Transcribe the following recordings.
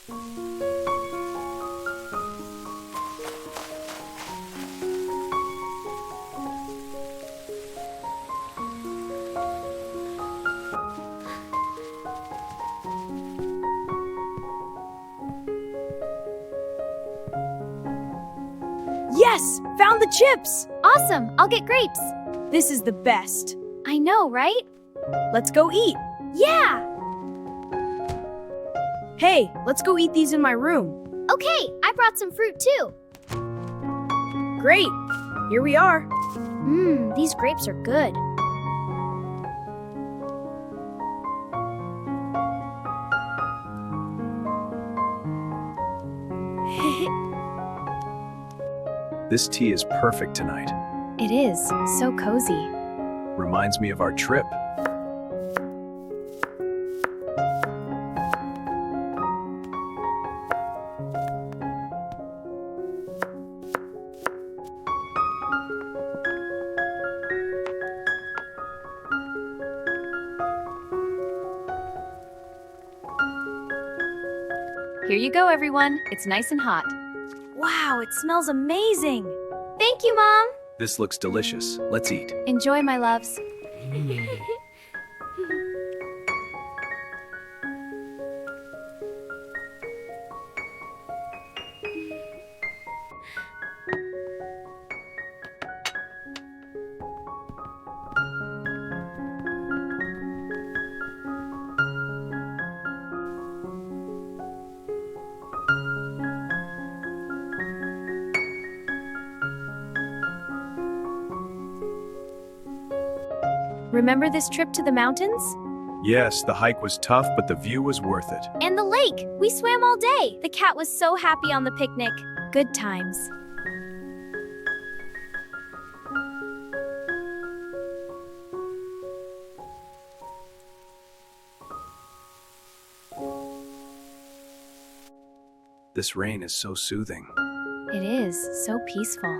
Yes! Found the chips! Awesome, I'll get grapes. This is the best. I know, right? Let's go eat. Yeah! Hey, let's go eat these in my room. Okay, I brought some fruit too. Great. Here we are. These grapes are good. This tea is perfect tonight. It is, so cozy. Reminds me of our trip. Here you go, everyone. It's nice and hot. Wow, it smells amazing. Thank you, Mom. This looks delicious. Let's eat. Enjoy, my loves. Remember this trip to the mountains? Yes, the hike was tough, but the view was worth it. And the lake. We swam all day. The cat was so happy on the picnic. Good times. This rain is so soothing. It is so peaceful.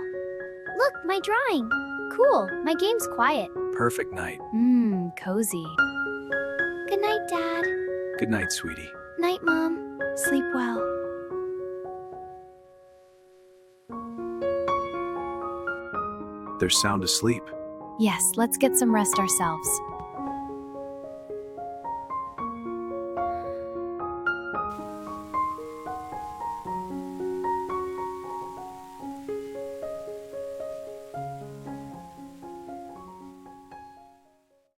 Look, my drawing. Cool. My game's quiet. Perfect night. Cozy. Good night, Dad. Good night, sweetie. Night, Mom. Sleep well. They're sound asleep. Yes, let's get some rest ourselves.